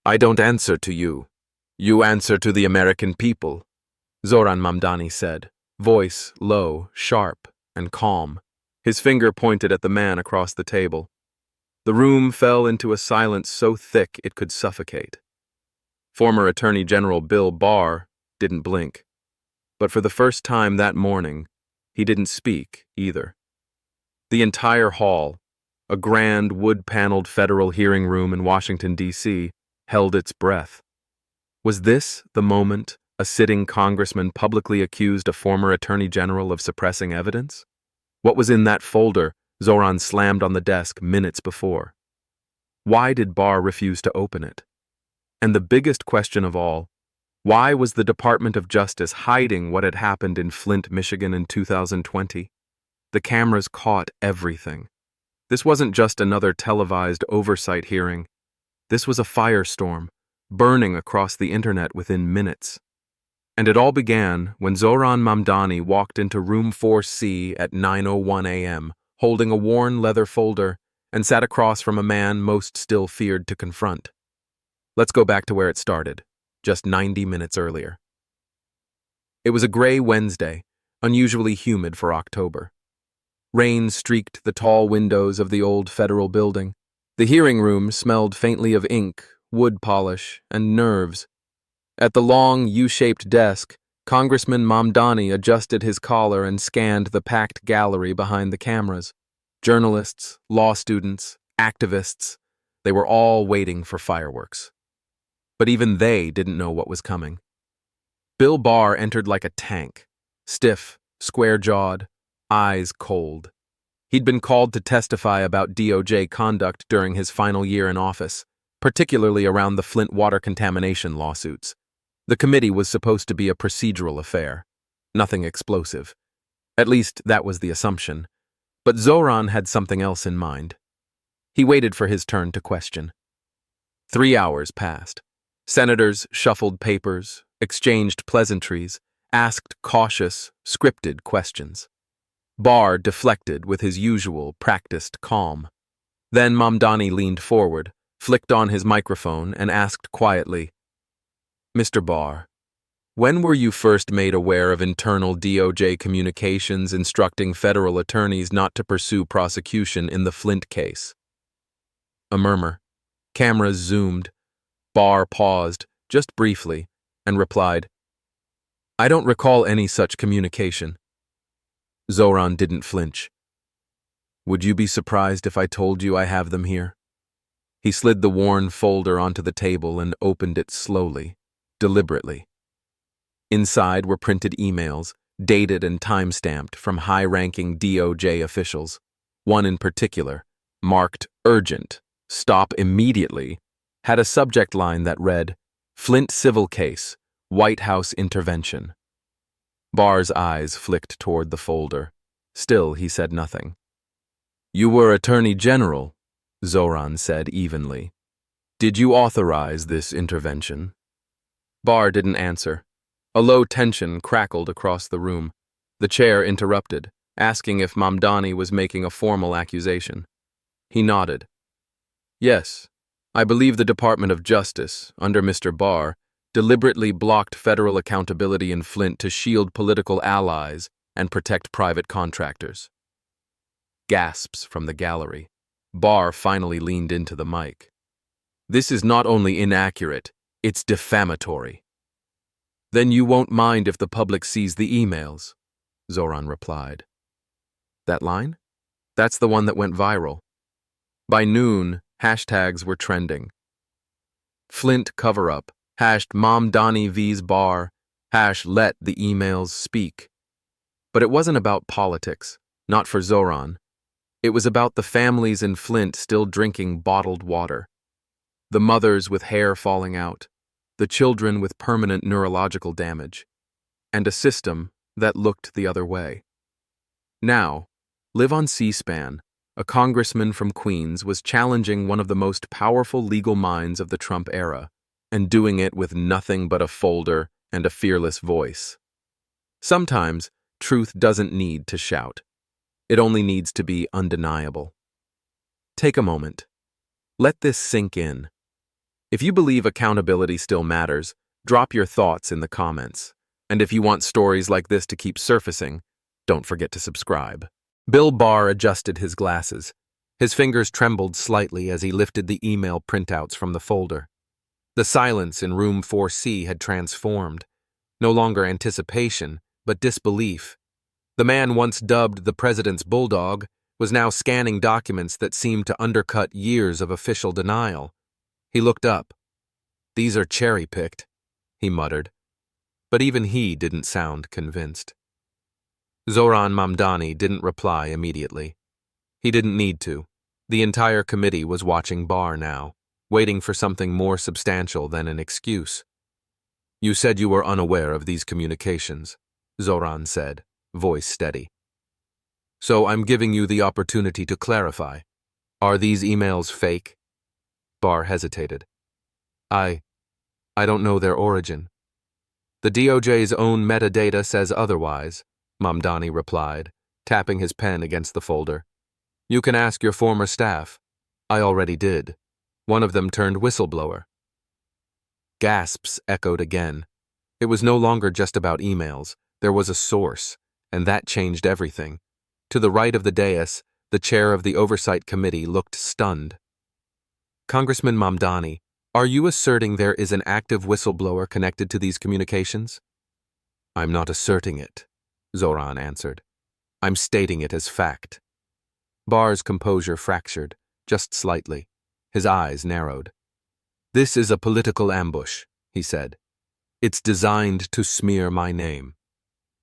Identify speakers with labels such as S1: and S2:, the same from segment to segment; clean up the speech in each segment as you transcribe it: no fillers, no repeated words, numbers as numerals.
S1: I don't answer to you. You answer to the American people, Zohran Mamdani said, voice low, sharp, and calm. His finger pointed at the man across the table. The room fell into a silence so thick it could suffocate. Former Attorney General Bill Barr didn't blink. But for the first time that morning, he didn't speak either. The entire hall, a grand wood-paneled federal hearing room in Washington, D.C., held its breath. Was this the moment a sitting congressman publicly accused a former attorney general of suppressing evidence? What was in that folder Zohran slammed on the desk minutes before? Why did Barr refuse to open it? And the biggest question of all, why was the Department of Justice hiding what had happened in Flint, Michigan in 2020? The cameras caught everything. This wasn't just another televised oversight hearing. This was a firestorm, burning across the internet within minutes. And it all began when Zohran Mamdani walked into room 4C at 9:01 a.m., holding a worn leather folder, and sat across from a man most still feared to confront. Let's go back to where it started, just 90 minutes earlier. It was a gray Wednesday, unusually humid for October. Rain streaked the tall windows of the old federal building. The hearing room smelled faintly of ink, wood polish, and nerves. At the long, U-shaped desk, Congressman Mamdani adjusted his collar and scanned the packed gallery behind the cameras. Journalists, law students, activists, they were all waiting for fireworks. But even they didn't know what was coming. Bill Barr entered like a tank, stiff, square-jawed, eyes cold. He'd been called to testify about DOJ conduct during his final year in office, particularly around the Flint water contamination lawsuits. The committee was supposed to be a procedural affair, nothing explosive. At least that was the assumption. But Zohran had something else in mind. He waited for his turn to question. 3 hours passed. Senators shuffled papers, exchanged pleasantries, asked cautious, scripted questions. Barr deflected with his usual practiced calm. Then Mamdani leaned forward, flicked on his microphone, and asked quietly, "Mr. Barr, when were you first made aware of internal DOJ communications instructing federal attorneys not to pursue prosecution in the Flint case?" A murmur. Cameras zoomed. Barr paused, just briefly, and replied, "I don't recall any such communication." Zohran didn't flinch. "Would you be surprised if I told you I have them here?" He slid the worn folder onto the table and opened it slowly, deliberately. Inside were printed emails, dated and time-stamped from high-ranking DOJ officials. One in particular, marked urgent, stop immediately, had a subject line that read, "Flint civil case, White House intervention." Barr's eyes flicked toward the folder. Still, he said nothing. "You were Attorney General," Zohran said evenly. "Did you authorize this intervention?" Barr didn't answer. A low tension crackled across the room. The chair interrupted, asking if Mamdani was making a formal accusation. He nodded. "Yes, I believe the Department of Justice, under Mr. Barr, deliberately blocked federal accountability in Flint to shield political allies and protect private contractors." Gasps from the gallery. Barr finally leaned into the mic. "This is not only inaccurate, it's defamatory." "Then you won't mind if the public sees the emails," Zohran replied. That line? That's the one that went viral. By noon, hashtags were trending. Flint cover-up, #Mamdani vs. Barr, #let the emails speak. But it wasn't about politics, not for Zohran. It was about the families in Flint still drinking bottled water. The mothers with hair falling out, the children with permanent neurological damage, and a system that looked the other way. Now, live on C-SPAN, a congressman from Queens was challenging one of the most powerful legal minds of the Trump era, and doing it with nothing but a folder and a fearless voice. Sometimes, truth doesn't need to shout. It only needs to be undeniable. Take a moment. Let this sink in. If you believe accountability still matters, drop your thoughts in the comments. And if you want stories like this to keep surfacing, don't forget to subscribe. Bill Barr adjusted his glasses. His fingers trembled slightly as he lifted the email printouts from the folder. The silence in room 4C had transformed. No longer anticipation, but disbelief. The man once dubbed the president's bulldog was now scanning documents that seemed to undercut years of official denial. He looked up. "These are cherry-picked," he muttered. But even he didn't sound convinced. Zohran Mamdani didn't reply immediately. He didn't need to. The entire committee was watching Barr now, waiting for something more substantial than an excuse. "You said you were unaware of these communications," Zohran said, voice steady. "So I'm giving you the opportunity to clarify. Are these emails fake?" Barr hesitated. I don't know their origin." "The DOJ's own metadata says otherwise," Mamdani replied, tapping his pen against the folder. "You can ask your former staff. I already did. One of them turned whistleblower." Gasps echoed again. It was no longer just about emails. There was a source, and that changed everything. To the right of the dais, the chair of the Oversight Committee looked stunned. "Congressman Mamdani, are you asserting there is an active whistleblower connected to these communications?" "I'm not asserting it," Zohran answered. "I'm stating it as fact." Barr's composure fractured, just slightly. His eyes narrowed. "This is a political ambush," he said. "It's designed to smear my name."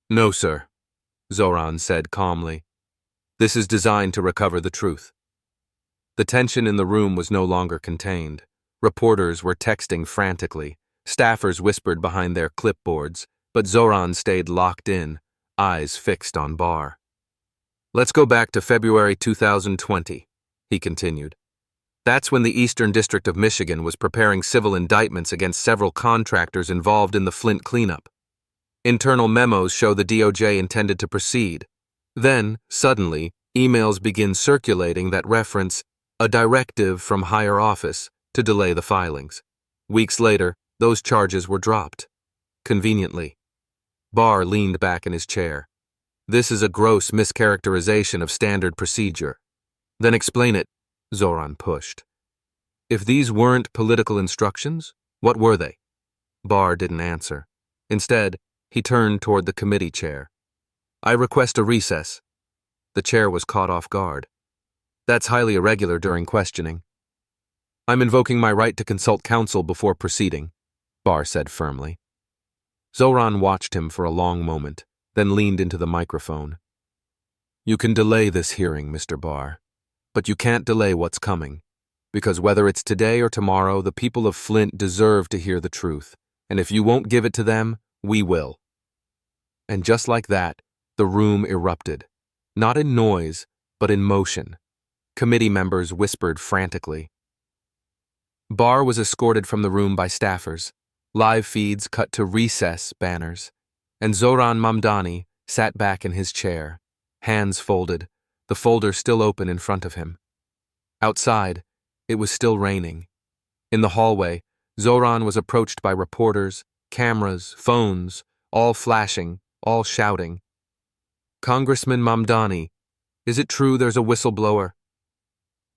S1: "No, sir," Zohran said calmly. "This is designed to recover the truth." The tension in the room was no longer contained. Reporters were texting frantically. Staffers whispered behind their clipboards, but Zohran stayed locked in, eyes fixed on Barr. "Let's go back to February 2020, he continued. "That's when the Eastern District of Michigan was preparing civil indictments against several contractors involved in the Flint cleanup. Internal memos show the DOJ intended to proceed. Then, suddenly, emails begin circulating that reference a directive from higher office to delay the filings. Weeks later, those charges were dropped. Conveniently." Barr leaned back in his chair. "This is a gross mischaracterization of standard procedure." "Then explain it," Zohran pushed. "If these weren't political instructions, what were they?" Barr didn't answer. Instead, he turned toward the committee chair. "I request a recess." The chair was caught off guard. "That's highly irregular during questioning." "I'm invoking my right to consult counsel before proceeding," Barr said firmly. Zohran watched him for a long moment, then leaned into the microphone. "You can delay this hearing, Mr. Barr, but you can't delay what's coming, because whether it's today or tomorrow, the people of Flint deserve to hear the truth, and if you won't give it to them, we will." And just like that, the room erupted, not in noise, but in motion. Committee members whispered frantically. Barr was escorted from the room by staffers. Live feeds cut to recess banners, and Zohran Mamdani sat back in his chair, hands folded, the folder still open in front of him. Outside, it was still raining. In the hallway, Zohran was approached by reporters, cameras, phones, all flashing, all shouting. "Congressman Mamdani, is it true there's a whistleblower?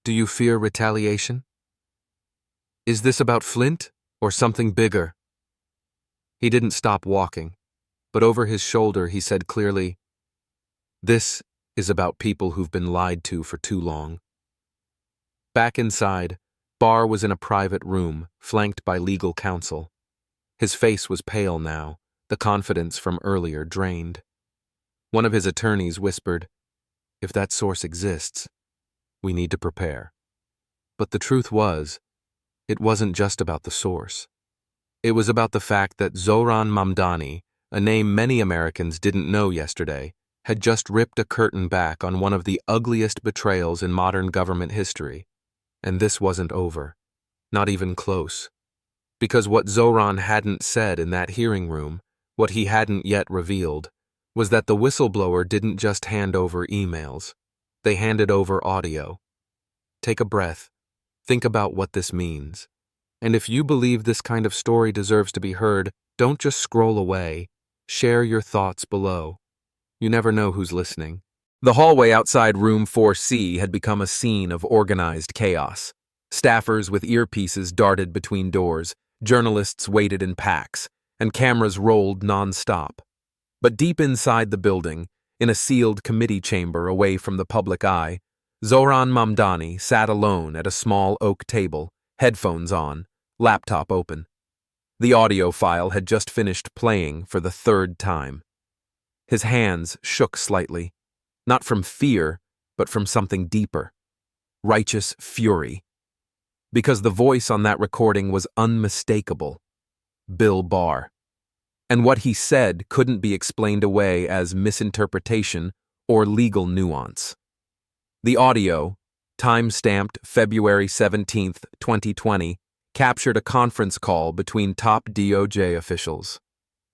S1: Do you fear retaliation? Is this about Flint or something bigger?" He didn't stop walking, but over his shoulder he said clearly, "This is about people who've been lied to for too long." Back inside, Barr was in a private room, flanked by legal counsel. His face was pale now, the confidence from earlier drained. One of his attorneys whispered, "If that source exists, we need to prepare." But the truth was, it wasn't just about the source. It was about the fact that Zohran Mamdani, a name many Americans didn't know yesterday, had just ripped a curtain back on one of the ugliest betrayals in modern government history. And this wasn't over. Not even close. Because what Zohran hadn't said in that hearing room, what he hadn't yet revealed, was that the whistleblower didn't just hand over emails. They handed over audio. Take a breath. Think about what this means. And if you believe this kind of story deserves to be heard, don't just scroll away. Share your thoughts below. You never know who's listening. The hallway outside room 4C had become a scene of organized chaos. Staffers with earpieces darted between doors, journalists waited in packs, and cameras rolled non-stop. But deep inside the building, in a sealed committee chamber away from the public eye, Zohran Mamdani sat alone at a small oak table, headphones on, laptop open. The audio file had just finished playing for the third time. His hands shook slightly, not from fear, but from something deeper. Righteous fury. Because the voice on that recording was unmistakable. Bill Barr. And what he said couldn't be explained away as misinterpretation or legal nuance. The audio, time-stamped February 17, 2020, captured a conference call between top DOJ officials.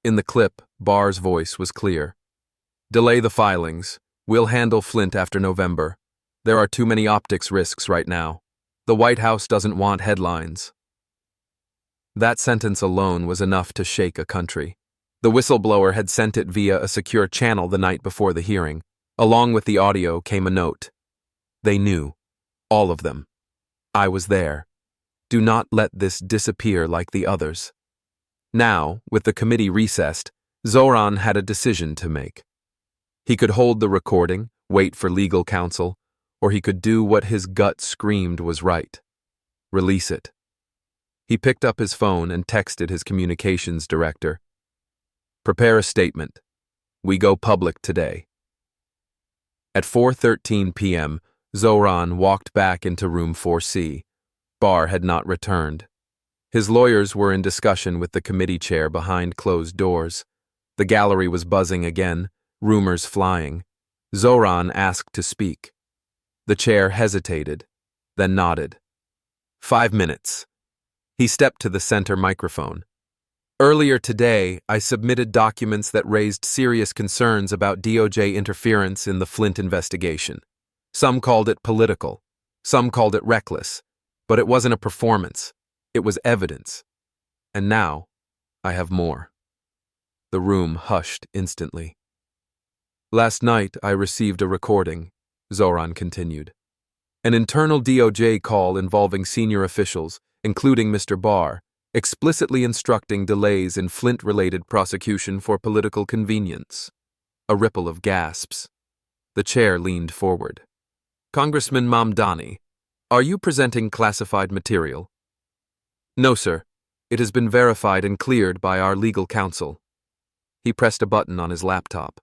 S1: In the clip, Barr's voice was clear. "Delay the filings. We'll handle Flint after November. There are too many optics risks right now. The White House doesn't want headlines." That sentence alone was enough to shake a country. The whistleblower had sent it via a secure channel the night before the hearing. Along with the audio came a note. They knew. All of them. I was there. Do not let this disappear like the others. Now, with the committee recessed, Zohran had a decision to make. He could hold the recording, wait for legal counsel, or he could do what his gut screamed was right. Release it. He picked up his phone and texted his communications director. "Prepare a statement. We go public today." At 4:13 p.m., Zohran walked back into room 4C. Barr had not returned. His lawyers were in discussion with the committee chair behind closed doors. The gallery was buzzing again, rumors flying. Zohran asked to speak. The chair hesitated, then nodded. 5 minutes. He stepped to the center microphone. "Earlier today, I submitted documents that raised serious concerns about DOJ interference in the Flint investigation. Some called it political, some called it reckless, but it wasn't a performance. It was evidence. And now, I have more." The room hushed instantly. "Last night, I received a recording," Zohran continued. "An internal DOJ call involving senior officials, including Mr. Barr, explicitly instructing delays in Flint-related prosecution for political convenience." A ripple of gasps. The chair leaned forward. "Congressman Mamdani, are you presenting classified material?" "No, sir. It has been verified and cleared by our legal counsel." He pressed a button on his laptop.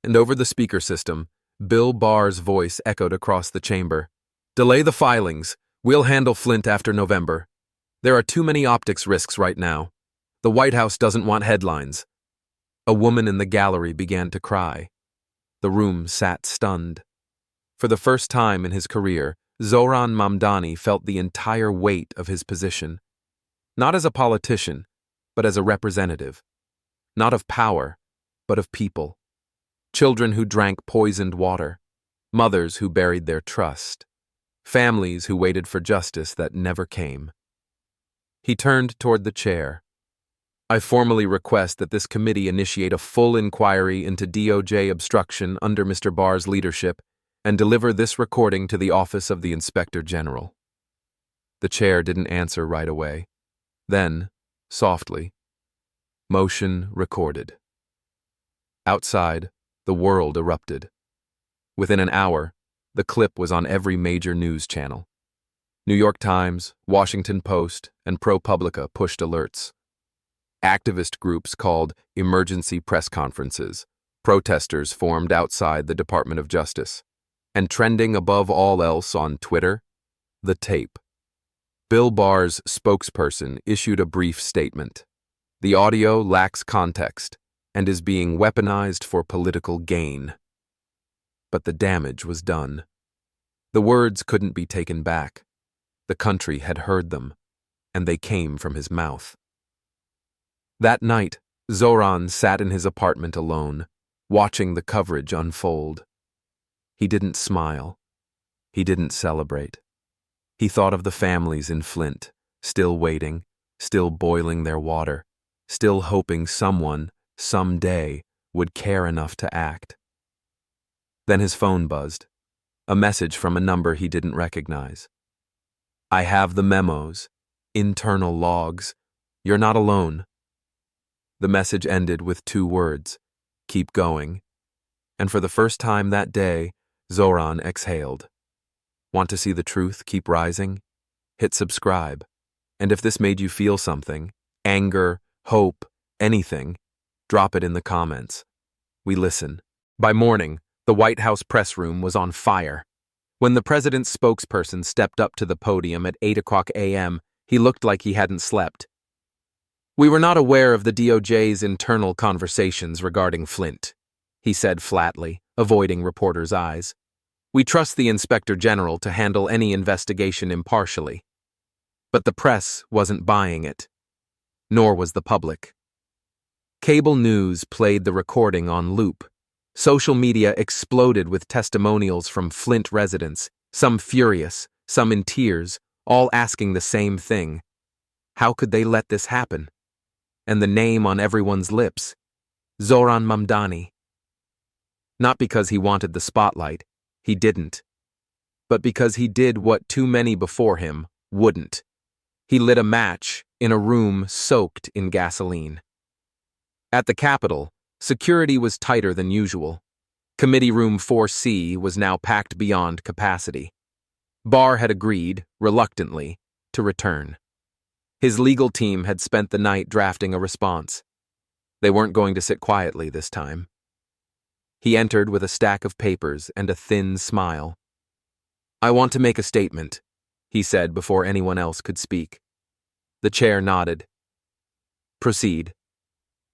S1: And over the speaker system, Bill Barr's voice echoed across the chamber. "Delay the filings. We'll handle Flint after November. There are too many optics risks right now. The White House doesn't want headlines." A woman in the gallery began to cry. The room sat stunned. For the first time in his career, Zohran Mamdani felt the entire weight of his position. Not as a politician, but as a representative. Not of power, but of people. Children who drank poisoned water. Mothers who buried their trust. Families who waited for justice that never came. He turned toward the chair. "I formally request that this committee initiate a full inquiry into DOJ obstruction under Mr. Barr's leadership and deliver this recording to the Office of the Inspector General." The chair didn't answer right away. Then, softly, "Motion recorded." Outside, the world erupted. Within an hour, the clip was on every major news channel. New York Times, Washington Post, and ProPublica pushed alerts. Activist groups called emergency press conferences. Protesters formed outside the Department of Justice. And trending above all else on Twitter, the tape. Bill Barr's spokesperson issued a brief statement. The audio lacks context and is being weaponized for political gain. But the damage was done. The words couldn't be taken back. The country had heard them, and they came from his mouth. That night, Zohran sat in his apartment alone, watching the coverage unfold. He didn't smile. He didn't celebrate. He thought of the families in Flint, still waiting, still boiling their water, still hoping someone, someday, would care enough to act. Then his phone buzzed, a message from a number he didn't recognize. "I have the memos, internal logs. You're not alone." The message ended with 2 words, "Keep going." And for the first time that day, Zohran exhaled. Want to see the truth keep rising? Hit subscribe. And if this made you feel something, anger, hope, anything, drop it in the comments. We listen. By morning, the White House press room was on fire. When the president's spokesperson stepped up to the podium at 8 a.m., he looked like he hadn't slept. "We were not aware of the DOJ's internal conversations regarding Flint," he said flatly, avoiding reporters' eyes. "We trust the Inspector General to handle any investigation impartially." But the press wasn't buying it. Nor was the public. Cable news played the recording on loop. Social media exploded with testimonials from Flint residents, some furious, some in tears, all asking the same thing. How could they let this happen? And the name on everyone's lips, Zohran Mamdani. Not because he wanted the spotlight, he didn't. But because he did what too many before him wouldn't. He lit a match in a room soaked in gasoline. At the Capitol, security was tighter than usual. Committee Room 4C was now packed beyond capacity. Barr had agreed, reluctantly, to return. His legal team had spent the night drafting a response. They weren't going to sit quietly this time. He entered with a stack of papers and a thin smile. "I want to make a statement," he said before anyone else could speak. The chair nodded. "Proceed."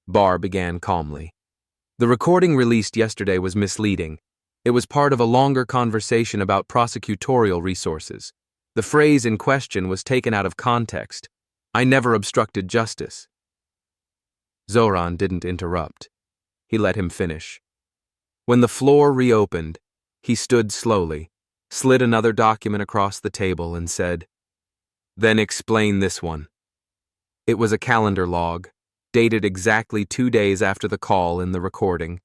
S1: Barr began calmly. "The recording released yesterday was misleading. It was part of a longer conversation about prosecutorial resources. The phrase in question was taken out of context. I never obstructed justice." Zohran didn't interrupt. He let him finish. When the floor reopened, he stood slowly, slid another document across the table, and said, "Then explain this one." It was a calendar log, dated exactly 2 days after the call in the recording,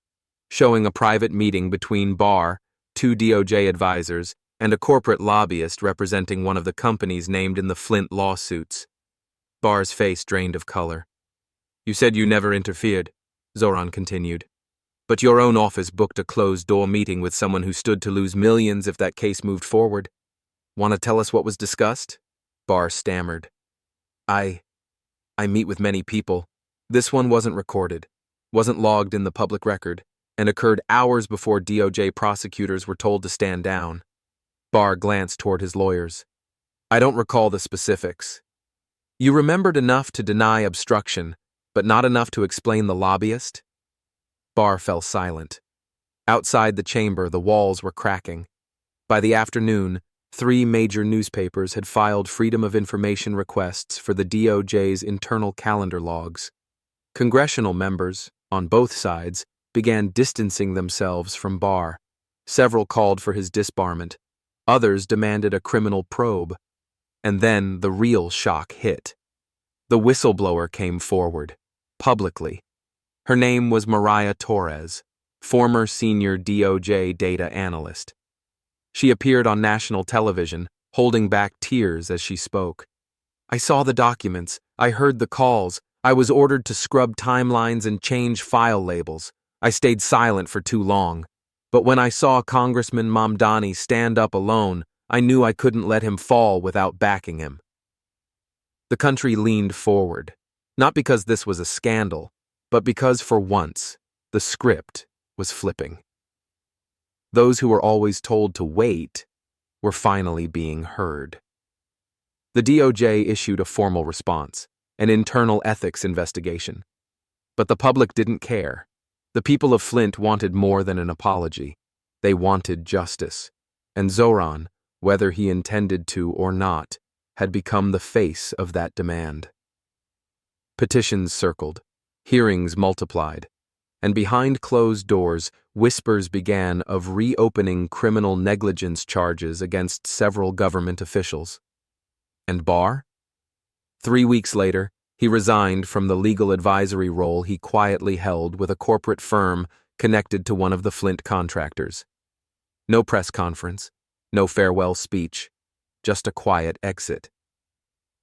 S1: showing a private meeting between Barr, 2 DOJ advisors, and a corporate lobbyist representing one of the companies named in the Flint lawsuits. Barr's face drained of color. "You said you never interfered," Zohran continued. "But your own office booked a closed-door meeting with someone who stood to lose millions if that case moved forward. Want to tell us what was discussed?" Barr stammered. I meet with many people. This one wasn't recorded, wasn't logged in the public record, and occurred hours before DOJ prosecutors were told to stand down." Barr glanced toward his lawyers. "I don't recall the specifics." "You remembered enough to deny obstruction, but not enough to explain the lobbyist?" Barr fell silent. Outside the chamber, the walls were cracking. By the afternoon, 3 major newspapers had filed Freedom of Information requests for the DOJ's internal calendar logs. Congressional members, on both sides, began distancing themselves from Barr. Several called for his disbarment. Others demanded a criminal probe. And then the real shock hit. The whistleblower came forward, publicly. Her name was Mariah Torres, former senior DOJ data analyst. She appeared on national television, holding back tears as she spoke. "I saw the documents. I heard the calls. I was ordered to scrub timelines and change file labels. I stayed silent for too long. But when I saw Congressman Mamdani stand up alone, I knew I couldn't let him fall without backing him." The country leaned forward, not because this was a scandal, but because for once, the script was flipping. Those who were always told to wait were finally being heard. The DOJ issued a formal response, an internal ethics investigation. But the public didn't care. The people of Flint wanted more than an apology. They wanted justice. And Zohran, whether he intended to or not, had become the face of that demand. Petitions circled, hearings multiplied, and behind closed doors, whispers began of reopening criminal negligence charges against several government officials. And Barr? 3 weeks later, he resigned from the legal advisory role he quietly held with a corporate firm connected to one of the Flint contractors. No press conference, no farewell speech, just a quiet exit.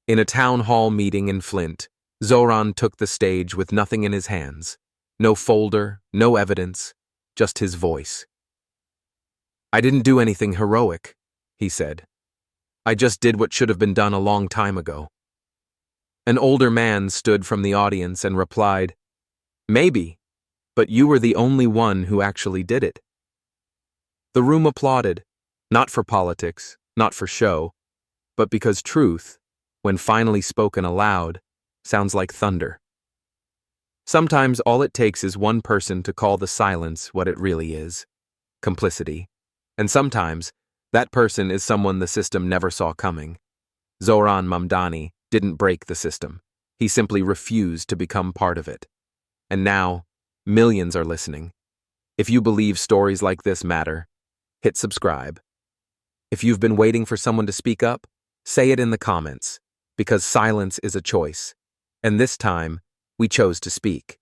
S1: In a town hall meeting in Flint, Zohran took the stage with nothing in his hands. No folder, no evidence, just his voice. "I didn't do anything heroic," he said. "I just did what should have been done a long time ago." An older man stood from the audience and replied, "Maybe, but you were the only one who actually did it." The room applauded, not for politics, not for show, but because truth, when finally spoken aloud, sounds like thunder. Sometimes all it takes is one person to call the silence what it really is: complicity. And sometimes that person is someone the system never saw coming. Zohran Mamdani didn't break the system. He simply refused to become part of it. And now, millions are listening. If you believe stories like this matter, hit subscribe. If you've been waiting for someone to speak up, say it in the comments, because silence is a choice. And this time, we chose to speak.